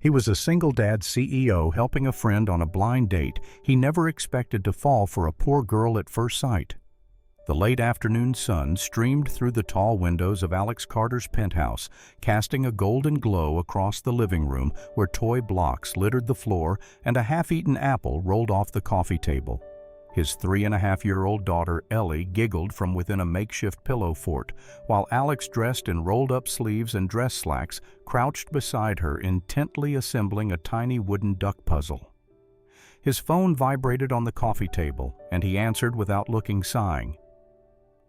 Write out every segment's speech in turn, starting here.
He was a single-dad CEO helping a friend on a blind date. He never expected to fall for a poor girl at first sight. The late afternoon sun streamed through the tall windows of Alex Carter's penthouse, casting a golden glow across the living room where toy blocks littered the floor and a half-eaten apple rolled off the coffee table. His 3.5-year-old daughter, Ellie, giggled from within a makeshift pillow fort, while Alex, dressed in rolled-up sleeves and dress slacks, crouched beside her, intently assembling a tiny wooden duck puzzle. His phone vibrated on the coffee table, and he answered without looking, sighing.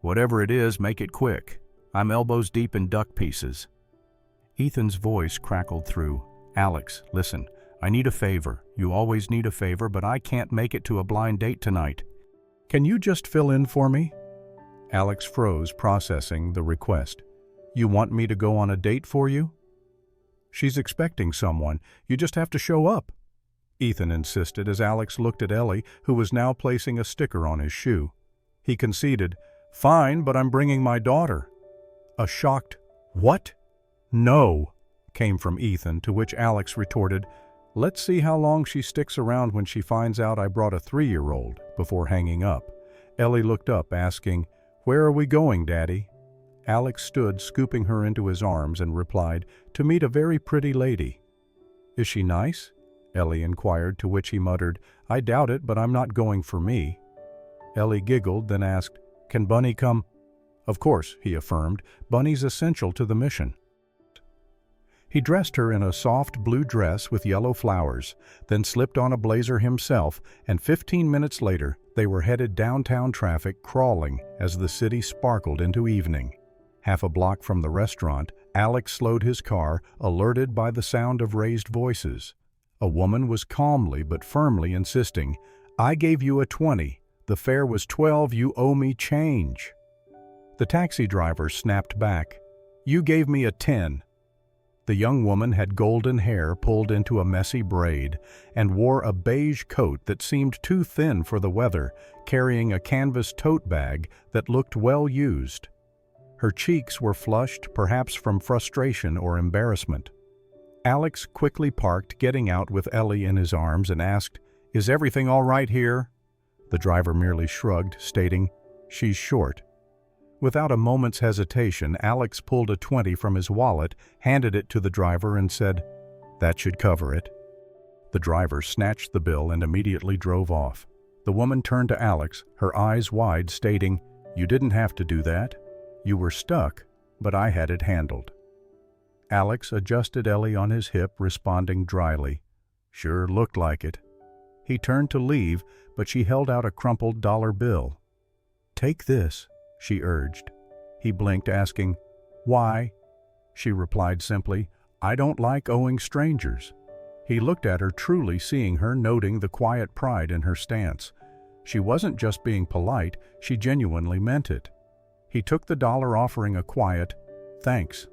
"Whatever it is, make it quick. I'm elbows deep in duck pieces." Ethan's voice crackled through. "Alex, listen. I need a favor. You always need a favor, but I can't make it to a blind date tonight. Can you just fill in for me?" Alex froze, processing the request. "You want me to go on a date for you?" "She's expecting someone. You just have to show up," Ethan insisted as Alex looked at Ellie, who was now placing a sticker on his shoe. He conceded, "Fine, but I'm bringing my daughter." A shocked, "What?" "No," came from Ethan, to which Alex retorted, "Let's see how long she sticks around when she finds out I brought a 3-year-old, before hanging up. Ellie looked up, asking, "Where are we going, Daddy?" Alex stood, scooping her into his arms, and replied, "To meet a very pretty lady." "Is she nice?" Ellie inquired, to which he muttered, "I doubt it, but I'm not going for me." Ellie giggled, then asked, "Can Bunny come?" "Of course," he affirmed. "Bunny's essential to the mission." He dressed her in a soft blue dress with yellow flowers, then slipped on a blazer himself, and 15 minutes later they were headed downtown, traffic crawling as the city sparkled into evening. Half a block from the restaurant, Alex slowed his car, alerted by the sound of raised voices. A woman was calmly but firmly insisting, "I gave you a 20. The fare was 12. You owe me change." The taxi driver snapped back, "You gave me a 10. The young woman had golden hair pulled into a messy braid and wore a beige coat that seemed too thin for the weather, carrying a canvas tote bag that looked well used. Her cheeks were flushed, perhaps from frustration or embarrassment. Alex quickly parked, getting out with Ellie in his arms, and asked, "Is everything all right here?" The driver merely shrugged, stating, "She's short." Without a moment's hesitation, Alex pulled a 20 from his wallet, handed it to the driver, and said, "That should cover it." The driver snatched the bill and immediately drove off. The woman turned to Alex, her eyes wide, stating, "You didn't have to do that. You were stuck, but I had it handled." Alex adjusted Ellie on his hip, responding dryly, "Sure looked like it." He turned to leave, but she held out a crumpled dollar bill. "Take this," she urged. He blinked, asking, "Why?" She replied simply, "I don't like owing strangers." He looked at her, truly seeing her, noting the quiet pride in her stance. She wasn't just being polite, she genuinely meant it. He took the dollar, offering a quiet, "Thanks."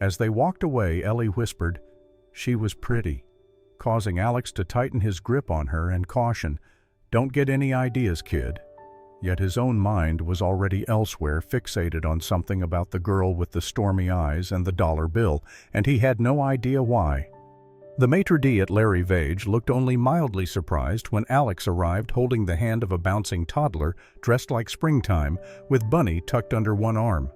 As they walked away, Ellie whispered, "She was pretty," causing Alex to tighten his grip on her and caution, "Don't get any ideas, kid." Yet his own mind was already elsewhere, fixated on something about the girl with the stormy eyes and the dollar bill, and he had no idea why. The maitre d' at Larry Vage looked only mildly surprised when Alex arrived, holding the hand of a bouncing toddler dressed like springtime, with Bunny tucked under one arm.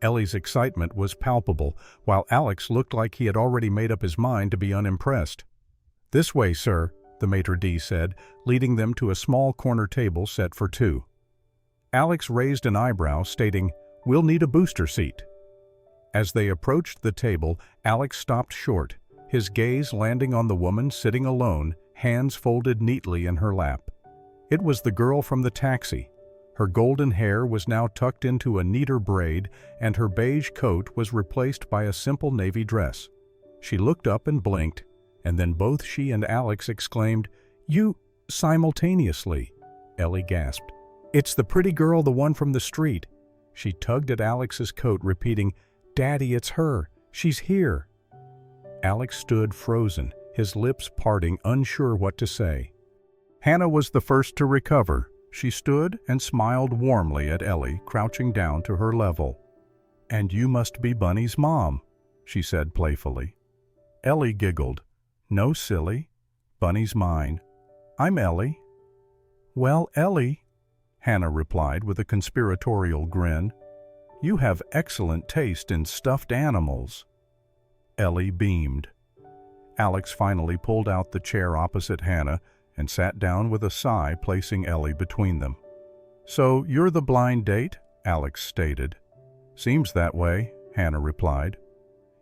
Ellie's excitement was palpable, while Alex looked like he had already made up his mind to be unimpressed. "This way, sir," the maitre d' said, leading them to a small corner table set for two. Alex raised an eyebrow, stating, "We'll need a booster seat." As they approached the table, Alex stopped short, his gaze landing on the woman sitting alone, hands folded neatly in her lap. It was the girl from the taxi. Her golden hair was now tucked into a neater braid, and her beige coat was replaced by a simple navy dress. She looked up and blinked, and then both she and Alex exclaimed, "You," simultaneously. Ellie gasped, "It's the pretty girl, the one from the street." She tugged at Alex's coat, repeating, "Daddy, it's her. She's here." Alex stood frozen, his lips parting, unsure what to say. Hannah was the first to recover. She stood and smiled warmly at Ellie, crouching down to her level. "And you must be Bunny's mom," she said playfully. Ellie giggled. "No, silly. Bunny's mine. I'm Ellie." "Well, Ellie," Hannah replied with a conspiratorial grin, "you have excellent taste in stuffed animals." Ellie beamed. Alex finally pulled out the chair opposite Hannah and sat down with a sigh, placing Ellie between them. "So you're the blind date?" Alex stated. "Seems that way," Hannah replied.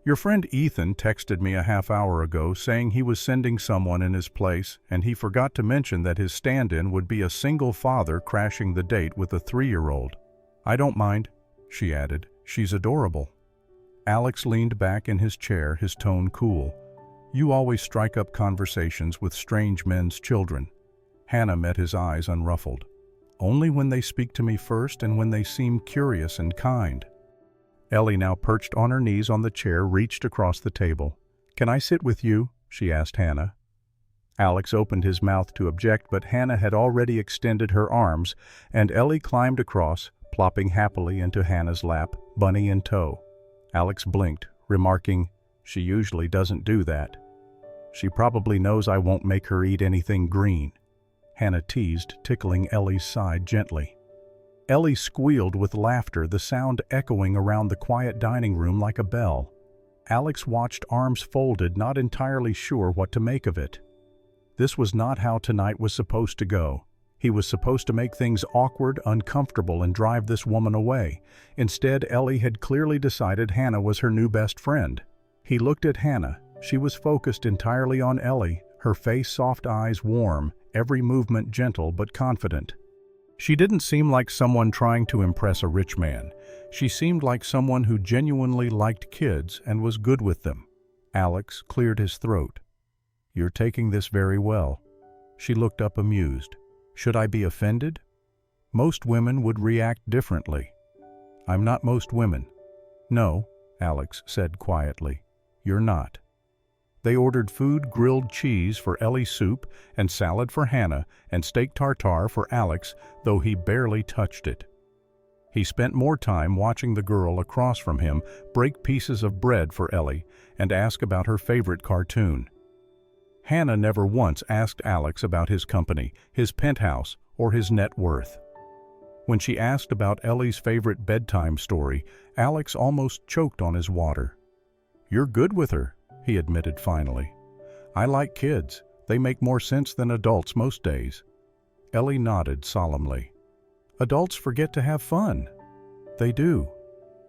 "Your friend Ethan texted me a half hour ago saying he was sending someone in his place, and he forgot to mention that his stand-in would be a single father crashing the date with a 3-year-old. I don't mind," she added. "She's adorable." Alex leaned back in his chair, his tone cool. "You always strike up conversations with strange men's children." Hannah met his eyes unruffled. "Only when they speak to me first and when they seem curious and kind." Ellie, now perched on her knees on the chair, reached across the table. "Can I sit with you?" she asked Hannah. Alex opened his mouth to object, but Hannah had already extended her arms, and Ellie climbed across, plopping happily into Hannah's lap, Bunny in tow. Alex blinked, remarking, "She usually doesn't do that." "She probably knows I won't make her eat anything green," Hannah teased, tickling Ellie's side gently. Ellie squealed with laughter, the sound echoing around the quiet dining room like a bell. Alex watched, arms folded, not entirely sure what to make of it. This was not how tonight was supposed to go. He was supposed to make things awkward, uncomfortable, and drive this woman away. Instead, Ellie had clearly decided Hannah was her new best friend. He looked at Hannah. She was focused entirely on Ellie, her face, soft eyes warm, every movement gentle but confident. She didn't seem like someone trying to impress a rich man. She seemed like someone who genuinely liked kids and was good with them. Alex cleared his throat. "You're taking this very well." She looked up amused. "Should I be offended?" "Most women would react differently." "I'm not most women." "No," Alex said quietly. "You're not." They ordered food, grilled cheese for Ellie, soup, and salad for Hannah, and steak tartare for Alex, though he barely touched it. He spent more time watching the girl across from him break pieces of bread for Ellie and ask about her favorite cartoon. Hannah never once asked Alex about his company, his penthouse, or his net worth. When she asked about Ellie's favorite bedtime story, Alex almost choked on his water. "You're good with her," he admitted finally. "I like kids. They make more sense than adults most days." Ellie nodded solemnly. "Adults forget to have fun." "They do,"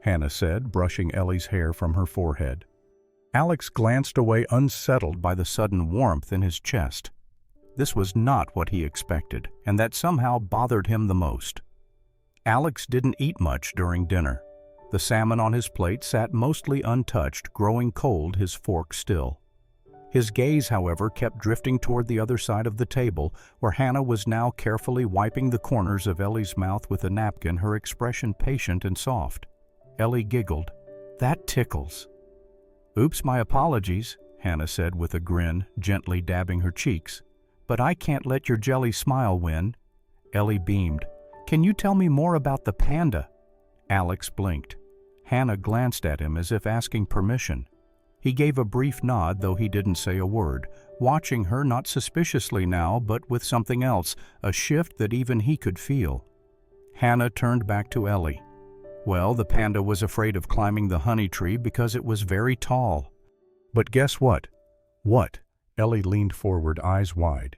Hannah said, brushing Ellie's hair from her forehead. Alex glanced away, unsettled by the sudden warmth in his chest. This was not what he expected, and that somehow bothered him the most. Alex didn't eat much during dinner. The salmon on his plate sat mostly untouched, growing cold, his fork still. His gaze, however, kept drifting toward the other side of the table, where Hannah was now carefully wiping the corners of Ellie's mouth with a napkin, her expression patient and soft. Ellie giggled. "That tickles." "Oops, my apologies," Hannah said with a grin, gently dabbing her cheeks. "But I can't let your jelly smile win." Ellie beamed. "Can you tell me more about the panda?" Alex blinked. Hannah glanced at him as if asking permission. He gave a brief nod, though he didn't say a word, watching her not suspiciously now, but with something else, a shift that even he could feel. Hannah turned back to Ellie. "Well, the panda was afraid of climbing the honey tree because it was very tall." "But guess what?" "What?" Ellie leaned forward, eyes wide.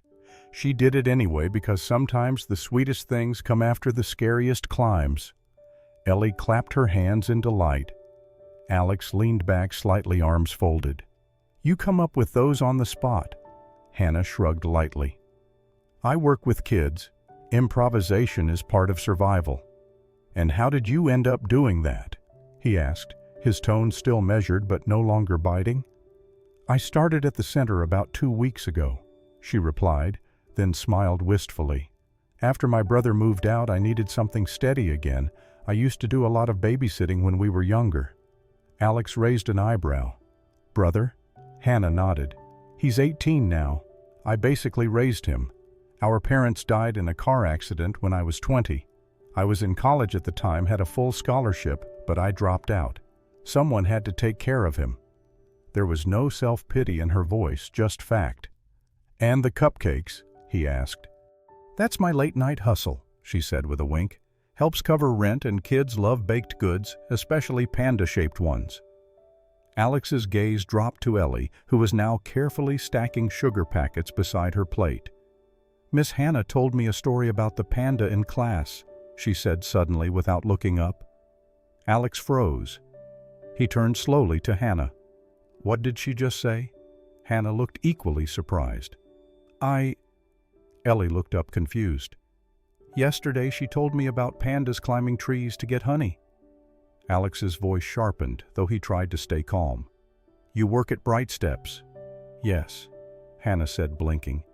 "She did it anyway because sometimes the sweetest things come after the scariest climbs." Ellie clapped her hands in delight. Alex leaned back slightly, arms folded. "You come up with those on the spot." Hannah shrugged lightly. "I work with kids. Improvisation is part of survival." "And how did you end up doing that?" he asked, his tone still measured but no longer biting. "I started at the center about 2 weeks ago," she replied, then smiled wistfully. "After my brother moved out, I needed something steady again. I used to do a lot of babysitting when we were younger." Alex raised an eyebrow. "Brother?" Hannah nodded. "He's 18 now. I basically raised him. Our parents died in a car accident when I was 20. I was in college at the time, had a full scholarship, but I dropped out. Someone had to take care of him." There was no self-pity in her voice, just fact. "And the cupcakes?" he asked. "That's my late-night hustle," she said with a wink. "Helps cover rent, and kids love baked goods, especially panda-shaped ones." Alex's gaze dropped to Ellie, who was now carefully stacking sugar packets beside her plate. "Miss Hannah told me a story about the panda in class," she said suddenly without looking up. Alex froze. He turned slowly to Hannah. "What did she just say?" Hannah looked equally surprised. Ellie looked up confused. "Yesterday she told me about pandas climbing trees to get honey." Alex's voice sharpened, though he tried to stay calm. "You work at Bright Steps?" "Yes," Hannah said, blinking.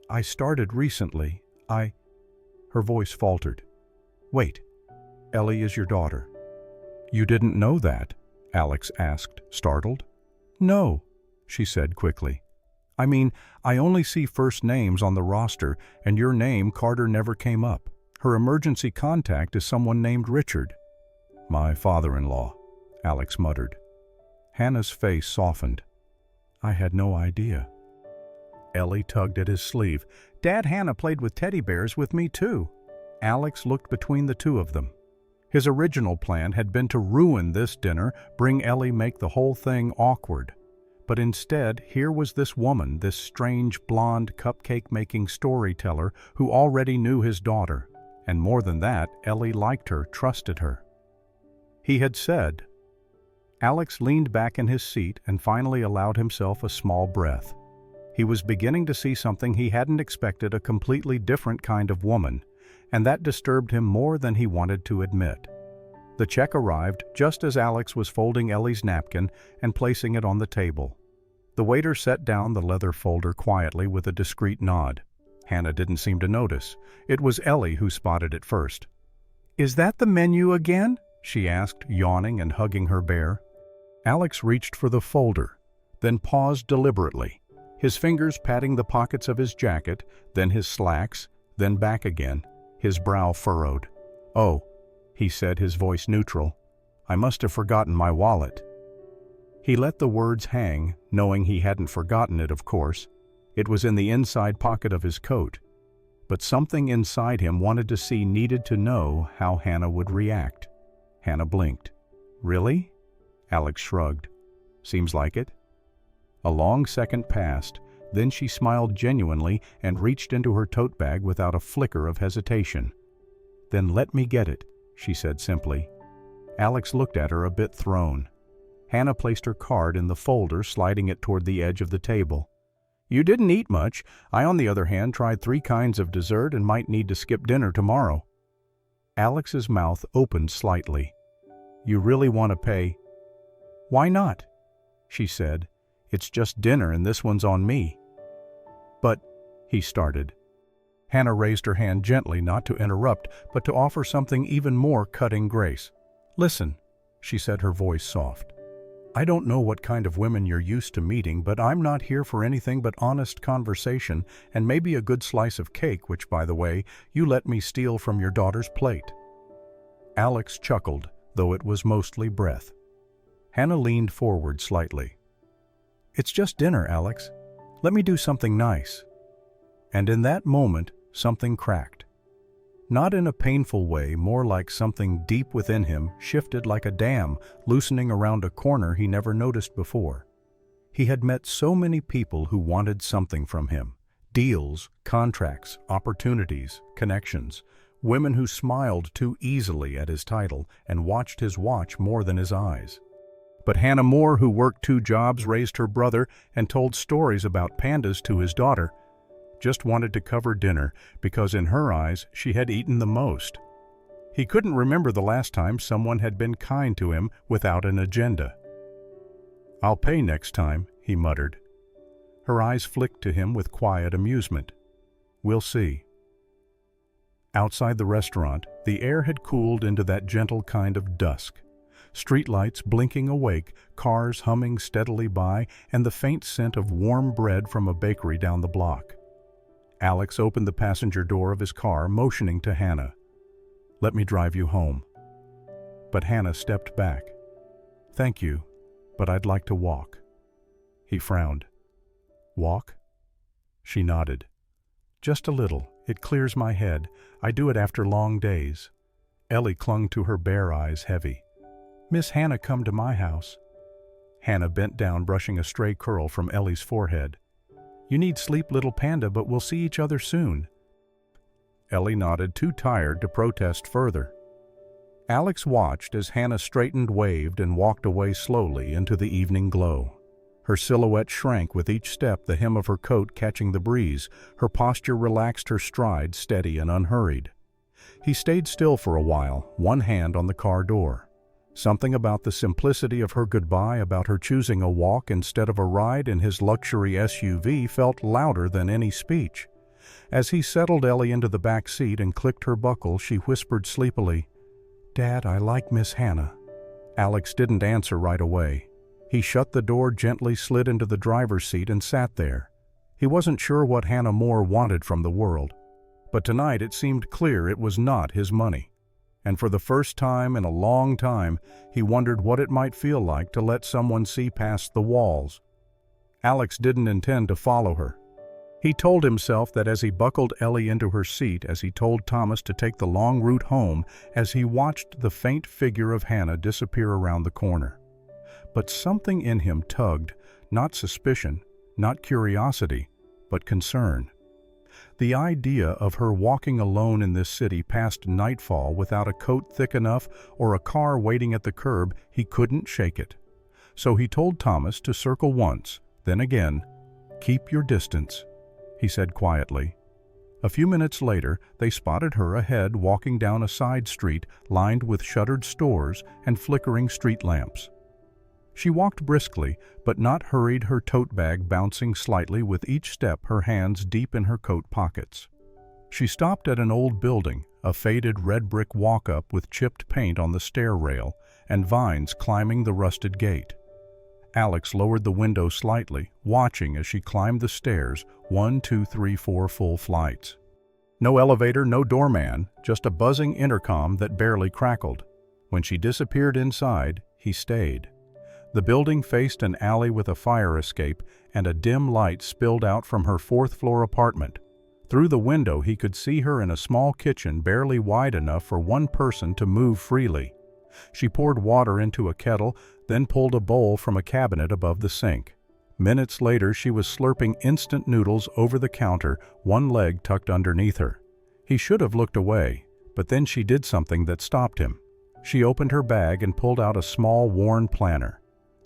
"I started recently. Her voice faltered. "Wait, Ellie is your daughter." "You didn't know that?" Alex asked, startled. "No," she said quickly. "I mean, I only see first names on the roster, and your name, Carter, never came up. Her emergency contact is someone named Richard." "My father-in-law," Alex muttered. Hannah's face softened. "I had no idea." Ellie tugged at his sleeve. "Dad, Hannah played with teddy bears with me too." Alex looked between the two of them. His original plan had been to ruin this dinner, bring Ellie, make the whole thing awkward. But instead, here was this woman, this strange blonde cupcake-making storyteller who already knew his daughter. And more than that, Ellie liked her, trusted her. He had said. Alex leaned back in his seat and finally allowed himself a small breath. He was beginning to see something he hadn't expected, a completely different kind of woman, and that disturbed him more than he wanted to admit. The check arrived just as Alex was folding Ellie's napkin and placing it on the table. The waiter set down the leather folder quietly with a discreet nod. Hannah didn't seem to notice. It was Ellie who spotted it first. "Is that the menu again?" she asked, yawning and hugging her bear. Alex reached for the folder, then paused deliberately, his fingers patting the pockets of his jacket, then his slacks, then back again, his brow furrowed. "Oh," he said, his voice neutral. "I must have forgotten my wallet." He let the words hang, knowing he hadn't forgotten it, of course. It was in the inside pocket of his coat. But something inside him wanted to see, needed to know how Hannah would react. Hannah blinked. "Really?" Alex shrugged. "Seems like it." A long second passed, then she smiled genuinely and reached into her tote bag without a flicker of hesitation. "Then let me get it," she said simply. Alex looked at her, a bit thrown. Hannah placed her card in the folder, sliding it toward the edge of the table. "You didn't eat much. I, on the other hand, tried 3 kinds of dessert and might need to skip dinner tomorrow." Alex's mouth opened slightly. "You really want to pay?" "Why not?" she said. "It's just dinner and this one's on me." "But," he started. Hannah raised her hand gently, not to interrupt, but to offer something even more cutting grace. "Listen," she said, her voice soft. "I don't know what kind of women you're used to meeting, but I'm not here for anything but honest conversation and maybe a good slice of cake, which, by the way, you let me steal from your daughter's plate." Alex chuckled, though it was mostly breath. Hannah leaned forward slightly. "It's just dinner, Alex. Let me do something nice." And in that moment, something cracked. Not in a painful way, more like something deep within him shifted like a dam, loosening around a corner he never noticed before. He had met so many people who wanted something from him. Deals, contracts, opportunities, connections. Women who smiled too easily at his title and watched his watch more than his eyes. But Hannah Moore, who worked 2 jobs, raised her brother, and told stories about pandas to his daughter, just wanted to cover dinner because in her eyes she had eaten the most. He couldn't remember the last time someone had been kind to him without an agenda. "I'll pay next time," he muttered. Her eyes flicked to him with quiet amusement. "We'll see." Outside the restaurant, the air had cooled into that gentle kind of dusk. Streetlights blinking awake, cars humming steadily by, and the faint scent of warm bread from a bakery down the block. Alex opened the passenger door of his car, motioning to Hannah. "Let me drive you home." But Hannah stepped back. "Thank you, but I'd like to walk." He frowned. "Walk?" She nodded. "Just a little. It clears my head. I do it after long days." Ellie clung to her bare eyes heavy. "Miss Hannah come to my house." Hannah bent down, brushing a stray curl from Ellie's forehead. "You need sleep, little panda, but we'll see each other soon." Ellie nodded, too tired to protest further. Alex watched as Hannah straightened, waved, and walked away slowly into the evening glow. Her silhouette shrank with each step, the hem of her coat catching the breeze. Her posture relaxed, her stride steady and unhurried. He stayed still for a while, one hand on the car door. Something about the simplicity of her goodbye, about her choosing a walk instead of a ride in his luxury SUV, felt louder than any speech. As he settled Ellie into the back seat and clicked her buckle, she whispered sleepily, "Dad, I like Miss Hannah." Alex didn't answer right away. He shut the door, gently slid into the driver's seat and sat there. He wasn't sure what Hannah Moore wanted from the world, but tonight it seemed clear it was not his money. And for the first time in a long time, he wondered what it might feel like to let someone see past the walls. Alex didn't intend to follow her. He told himself that as he buckled Ellie into her seat, as he told Thomas to take the long route home, as he watched the faint figure of Hannah disappear around the corner. But something in him tugged, not suspicion, not curiosity, but concern. The idea of her walking alone in this city past nightfall without a coat thick enough or a car waiting at the curb, he couldn't shake it. So he told Thomas to circle once, then again. "Keep your distance," he said quietly. A few minutes later, they spotted her ahead, walking down a side street lined with shuttered stores and flickering street lamps. She walked briskly, but not hurried, her tote bag bouncing slightly with each step, her hands deep in her coat pockets. She stopped at an old building, a faded red brick walk-up with chipped paint on the stair rail and vines climbing the rusted gate. Alex lowered the window slightly, watching as she climbed the stairs, 1, 2, 3, 4 full flights. No elevator, no doorman, just a buzzing intercom that barely crackled. When she disappeared inside, he stayed. The building faced an alley with a fire escape, and a dim light spilled out from her fourth-floor apartment. Through the window he could see her in a small kitchen barely wide enough for one person to move freely. She poured water into a kettle, then pulled a bowl from a cabinet above the sink. Minutes later she was slurping instant noodles over the counter, one leg tucked underneath her. He should have looked away, but then she did something that stopped him. She opened her bag and pulled out a small, worn planner.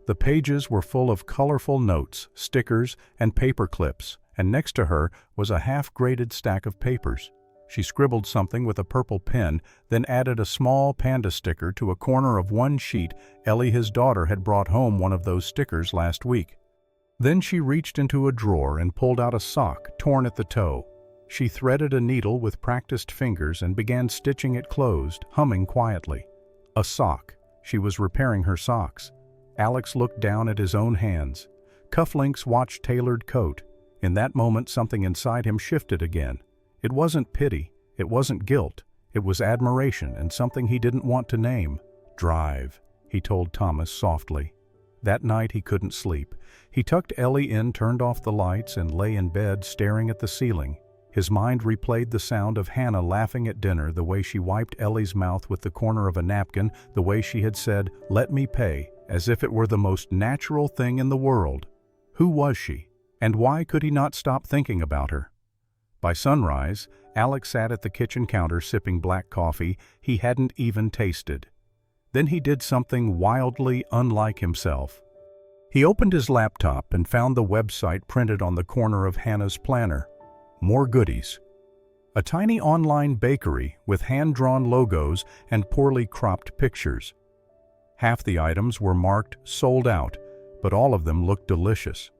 The pages were full of colorful notes, stickers, and paper clips, and next to her was a half-graded stack of papers. She scribbled something with a purple pen, then added a small panda sticker to a corner of one sheet. Ellie, his daughter, had brought home one of those stickers last week. Then she reached into a drawer and pulled out a sock, torn at the toe. She threaded a needle with practiced fingers and began stitching it closed, humming quietly. A sock. She was repairing her socks. Alex looked down at his own hands. Cufflinks, watch-tailored coat. In that moment something inside him shifted again. It wasn't pity, it wasn't guilt, it was admiration and something he didn't want to name. "Drive," he told Thomas softly. That night he couldn't sleep. He tucked Ellie in, turned off the lights, and lay in bed staring at the ceiling. His mind replayed the sound of Hannah laughing at dinner, the way she wiped Ellie's mouth with the corner of a napkin, the way she had said, "Let me pay," as if it were the most natural thing in the world. Who was she? And why could he not stop thinking about her? By sunrise, Alex sat at the kitchen counter sipping black coffee he hadn't even tasted. Then he did something wildly unlike himself. He opened his laptop and found the website printed on the corner of Hannah's planner. More goodies. A tiny online bakery with hand-drawn logos and poorly cropped pictures. Half the items were marked "sold out," but all of them looked delicious.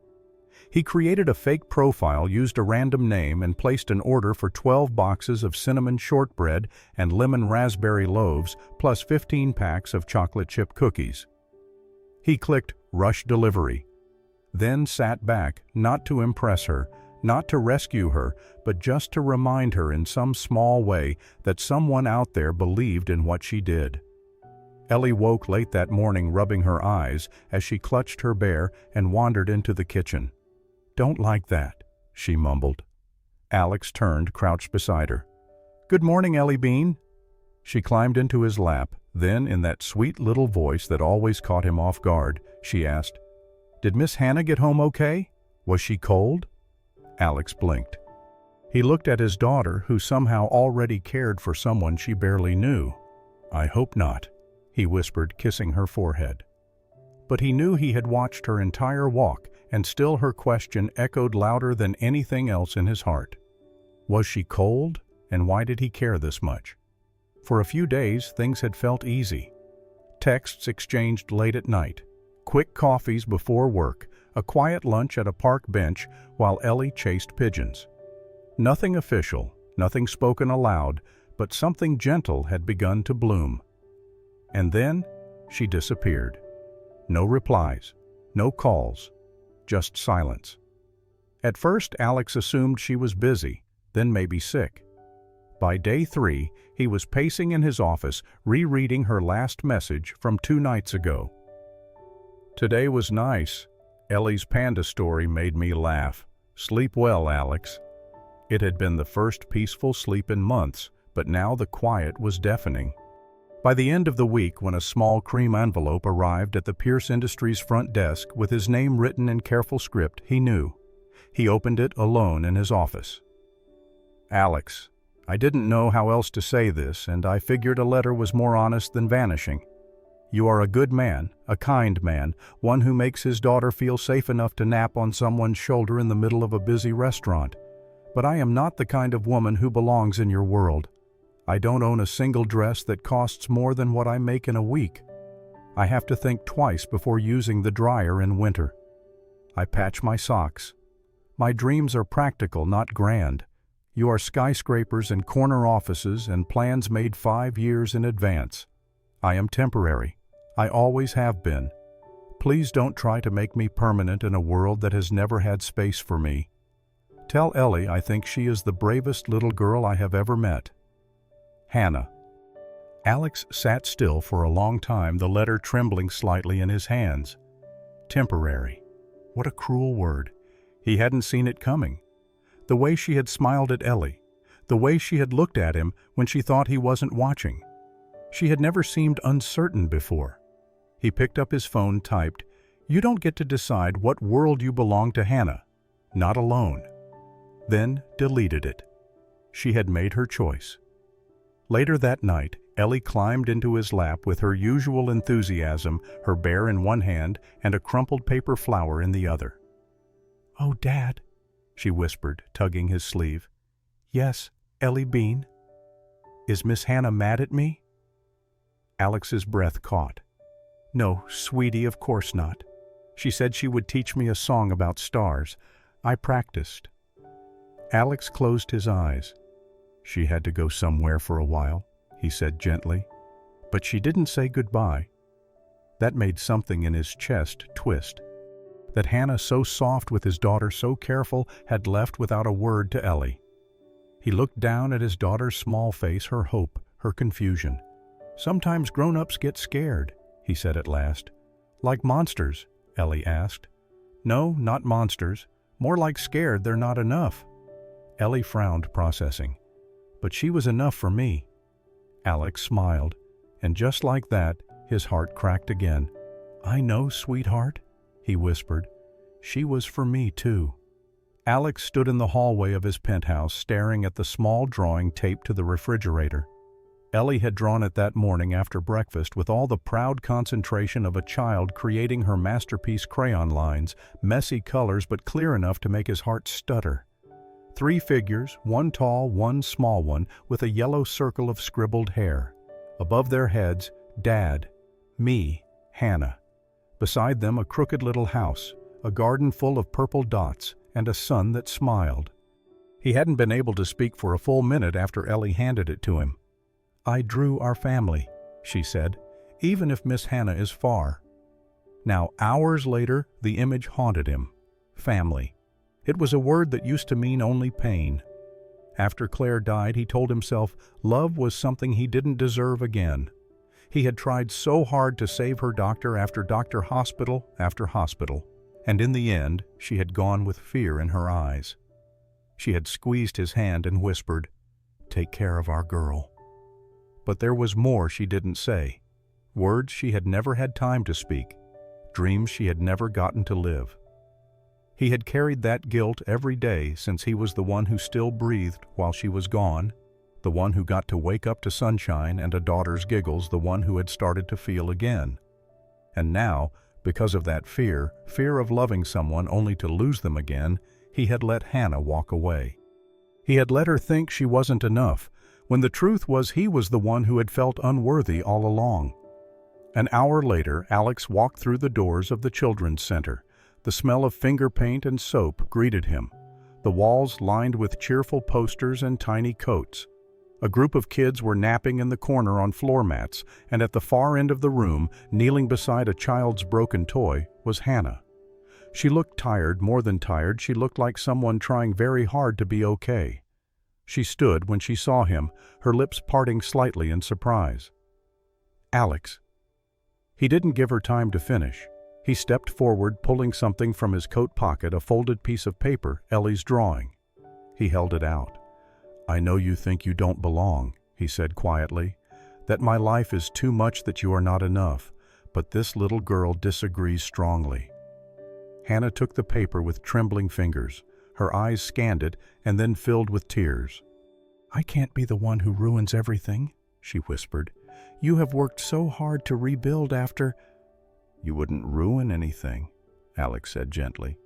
He created a fake profile, used a random name, and placed an order for 12 boxes of cinnamon shortbread and lemon raspberry loaves, plus 15 packs of chocolate chip cookies. He clicked "Rush Delivery," then sat back, not to impress her, not to rescue her, but just to remind her in some small way that someone out there believed in what she did. Ellie woke late that morning rubbing her eyes as she clutched her bear and wandered into the kitchen. "Don't like that," she mumbled. Alex turned, crouched beside her. "Good morning, Ellie Bean." She climbed into his lap, then, in that sweet little voice that always caught him off guard, she asked, "Did Miss Hannah get home okay? Was she cold?" Alex blinked. He looked at his daughter, who somehow already cared for someone she barely knew. "I hope not," he whispered, kissing her forehead. But he knew he had watched her entire walk, and still her question echoed louder than anything else in his heart. Was she cold, and why did he care this much? For a few days, things had felt easy. Texts exchanged late at night, quick coffees before work, a quiet lunch at a park bench while Ellie chased pigeons. Nothing official, nothing spoken aloud, but something gentle had begun to bloom. And then she disappeared. No replies, no calls, just silence. At first, Alex assumed she was busy, then maybe sick. By day 3, he was pacing in his office, rereading her last message from 2 nights ago. "Today was nice. Ellie's panda story made me laugh. Sleep well, Alex." It had been the first peaceful sleep in months, but now the quiet was deafening. By the end of the week, when a small cream envelope arrived at the Pierce Industries front desk with his name written in careful script, he knew. He opened it alone in his office. "Alex, I didn't know how else to say this, and I figured a letter was more honest than vanishing. You are a good man, a kind man, one who makes his daughter feel safe enough to nap on someone's shoulder in the middle of a busy restaurant. But I am not the kind of woman who belongs in your world. I don't own a single dress that costs more than what I make in a week. I have to think twice before using the dryer in winter. I patch my socks. My dreams are practical, not grand. You are skyscrapers and corner offices and plans made 5 years in advance. I am temporary. I always have been. Please don't try to make me permanent in a world that has never had space for me. Tell Ellie I think she is the bravest little girl I have ever met. Hannah." Alex sat still for a long time, the letter trembling slightly in his hands. Temporary. What a cruel word. He hadn't seen it coming. The way she had smiled at Ellie, the way she had looked at him when she thought he wasn't watching. She had never seemed uncertain before. He picked up his phone, typed, "You don't get to decide what world you belong to, Hannah. Not alone." Then deleted it. She had made her choice. Later that night, Ellie climbed into his lap with her usual enthusiasm, her bear in one hand and a crumpled paper flower in the other. "Oh, Dad," she whispered, tugging his sleeve. "Yes, Ellie Bean." "Is Miss Hannah mad at me?" Alex's breath caught. "No, sweetie, of course not. She said she would teach me a song about stars. I practiced." Alex closed his eyes. "She had to go somewhere for a while," he said gently. "But she didn't say goodbye." That made something in his chest twist. That Hannah, so soft with his daughter, so careful, had left without a word to Ellie. He looked down at his daughter's small face, her hope, her confusion. "Sometimes grown-ups get scared," he said at last. "Like monsters?" Ellie asked. "No, not monsters. More like scared they're not enough." Ellie frowned, processing. "But she was enough for me." Alex smiled, and just like that, his heart cracked again. "I know, sweetheart," he whispered. "She was for me, too." Alex stood in the hallway of his penthouse, staring at the small drawing taped to the refrigerator. Ellie had drawn it that morning after breakfast with all the proud concentration of a child creating her masterpiece crayon lines, messy colors but clear enough to make his heart stutter. 3 figures, one tall, one small one, with a yellow circle of scribbled hair. Above their heads, Dad, me, Hannah. Beside them, a crooked little house, a garden full of purple dots, and a sun that smiled. He hadn't been able to speak for a full minute after Ellie handed it to him. "I drew our family," she said, "even if Miss Hannah is far." Now, hours later, the image haunted him. Family. It was a word that used to mean only pain. After Claire died, he told himself love was something he didn't deserve again. He had tried so hard to save her, doctor after doctor, hospital after hospital, and in the end, she had gone with fear in her eyes. She had squeezed his hand and whispered, "Take care of our girl." But there was more she didn't say. Words she had never had time to speak. Dreams she had never gotten to live. He had carried that guilt every day since he was the one who still breathed while she was gone, the one who got to wake up to sunshine and a daughter's giggles, the one who had started to feel again. And now, because of that fear of loving someone only to lose them again, he had let Hannah walk away. He had let her think she wasn't enough, when the truth was he was the one who had felt unworthy all along. An hour later, Alex walked through the doors of the Children's Center. The smell of finger paint and soap greeted him, the walls lined with cheerful posters and tiny coats. A group of kids were napping in the corner on floor mats, and at the far end of the room, kneeling beside a child's broken toy, was Hannah. She looked tired, more than tired. She looked like someone trying very hard to be okay. She stood when she saw him, her lips parting slightly in surprise. "Alex." He didn't give her time to finish. He stepped forward, pulling something from his coat pocket, a folded piece of paper, Ellie's drawing. He held it out. "I know you think you don't belong," he said quietly, "that my life is too much, that you are not enough, but this little girl disagrees strongly." Hannah took the paper with trembling fingers. Her eyes scanned it and then filled with tears. "I can't be the one who ruins everything," she whispered. "You have worked so hard to rebuild after—" "You wouldn't ruin anything," Alex said gently.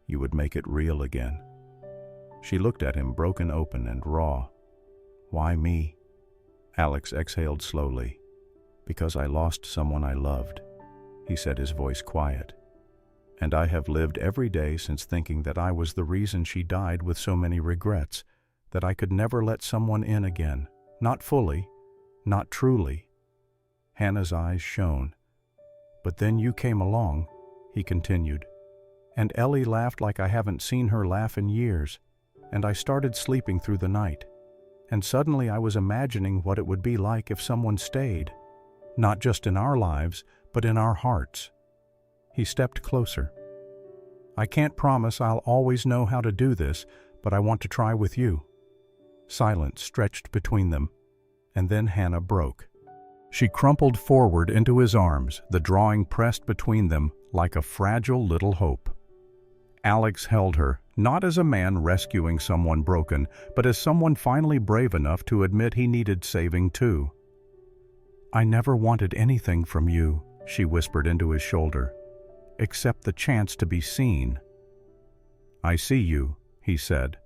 "You would make it real again." She looked at him, broken open and raw. "Why me?" Alex exhaled slowly. "Because I lost someone I loved," he said, his voice quiet. "And I have lived every day since thinking that I was the reason she died, with so many regrets, that I could never let someone in again, not fully, not truly." Hannah's eyes shone. "But then you came along," he continued, "and Ellie laughed like I haven't seen her laugh in years, and I started sleeping through the night, and suddenly I was imagining what it would be like if someone stayed, not just in our lives, but in our hearts." He stepped closer. "I can't promise I'll always know how to do this, but I want to try with you." Silence stretched between them, and then Hannah broke. She crumpled forward into his arms, the drawing pressed between them like a fragile little hope. Alex held her, not as a man rescuing someone broken, but as someone finally brave enough to admit he needed saving too. "I never wanted anything from you," she whispered into his shoulder, "except the chance to be seen." "I see you," he said.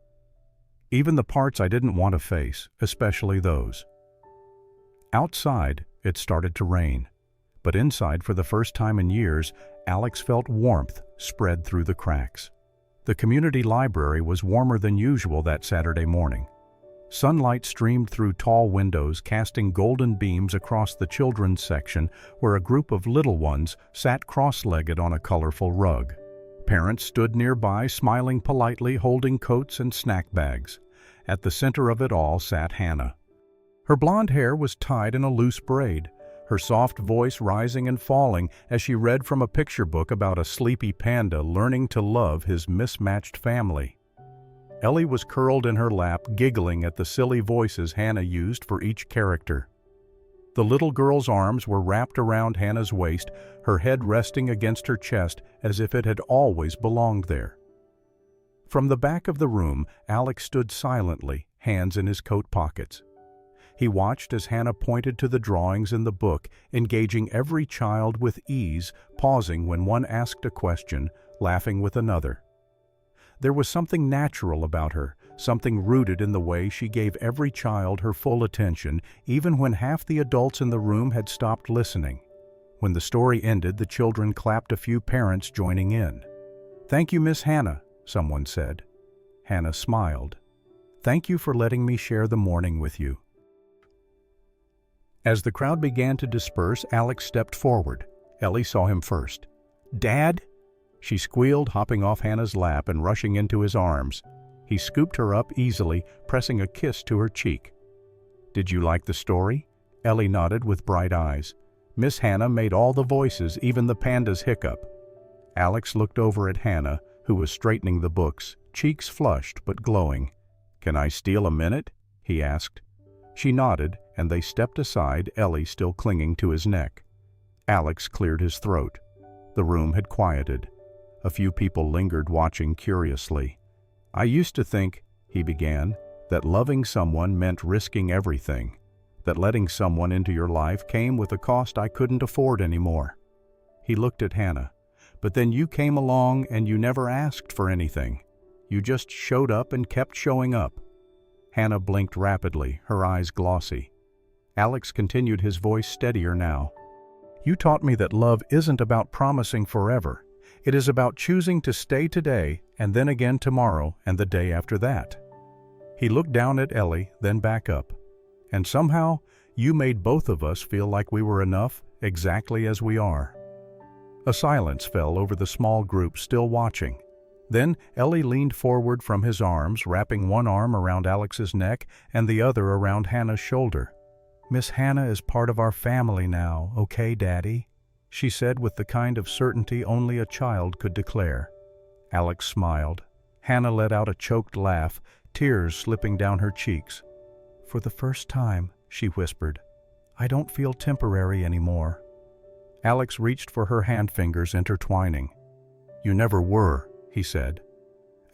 "Even the parts I didn't want to face, especially those." Outside, it started to rain, but inside, for the first time in years, Alex felt warmth spread through the cracks. The community library was warmer than usual that Saturday morning. Sunlight streamed through tall windows, casting golden beams across the children's section, where a group of little ones sat cross-legged on a colorful rug. Parents stood nearby, smiling politely, holding coats and snack bags. At the center of it all sat Hannah. Her blonde hair was tied in a loose braid, her soft voice rising and falling as she read from a picture book about a sleepy panda learning to love his mismatched family. Ellie was curled in her lap, giggling at the silly voices Hannah used for each character. The little girl's arms were wrapped around Hannah's waist, her head resting against her chest as if it had always belonged there. From the back of the room, Alex stood silently, hands in his coat pockets. He watched as Hannah pointed to the drawings in the book, engaging every child with ease, pausing when one asked a question, laughing with another. There was something natural about her, something rooted in the way she gave every child her full attention, even when half the adults in the room had stopped listening. When the story ended, the children clapped, a few parents joining in. "Thank you, Miss Hannah," someone said. Hannah smiled. "Thank you for letting me share the morning with you." As the crowd began to disperse, Alex stepped forward. Ellie saw him first. "Dad?" She squealed, hopping off Hannah's lap and rushing into his arms. He scooped her up easily, pressing a kiss to her cheek. "Did you like the story?" Ellie nodded with bright eyes. Miss Hannah made all the voices, even the panda's hiccup. Alex looked over at Hannah, who was straightening the books, cheeks flushed but glowing. "Can I steal a minute?" he asked. She nodded, and they stepped aside, Ellie still clinging to his neck. Alex cleared his throat. The room had quieted. A few people lingered, watching curiously. "I used to think," he began, "that loving someone meant risking everything, that letting someone into your life came with a cost I couldn't afford anymore." He looked at Hannah. "But then you came along and you never asked for anything. You just showed up and kept showing up." Hannah blinked rapidly, her eyes glossy. Alex continued, his voice steadier now. "You taught me that love isn't about promising forever. It is about choosing to stay today and then again tomorrow and the day after that." He looked down at Ellie, then back up. "And somehow, you made both of us feel like we were enough, exactly as we are." A silence fell over the small group still watching. Then Ellie leaned forward from his arms, wrapping one arm around Alex's neck and the other around Hannah's shoulder. "Miss Hannah is part of our family now, okay, Daddy?" she said with the kind of certainty only a child could declare. Alex smiled. Hannah let out a choked laugh, tears slipping down her cheeks. "For the first time," she whispered, "I don't feel temporary anymore." Alex reached for her hand, fingers intertwining. "You never were," he said.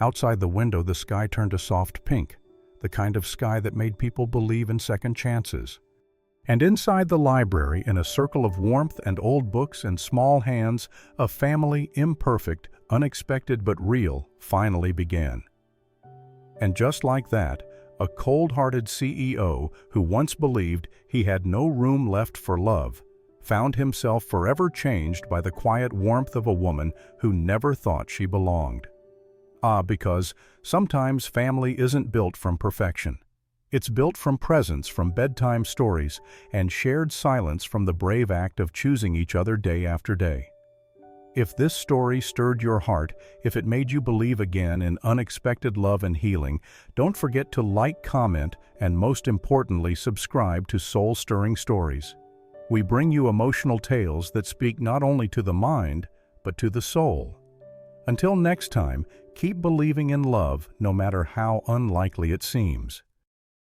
Outside the window, the sky turned a soft pink, the kind of sky that made people believe in second chances. And inside the library, in a circle of warmth and old books and small hands, a family, imperfect, unexpected but real, finally began. And just like that, a cold-hearted CEO who once believed he had no room left for love found himself forever changed by the quiet warmth of a woman who never thought she belonged. Because sometimes family isn't built from perfection. It's built from presence, from bedtime stories, and shared silence, from the brave act of choosing each other day after day. If this story stirred your heart, if it made you believe again in unexpected love and healing, don't forget to like, comment, and most importantly, subscribe to Soul Stirring Stories. We bring you emotional tales that speak not only to the mind, but to the soul. Until next time, keep believing in love, no matter how unlikely it seems.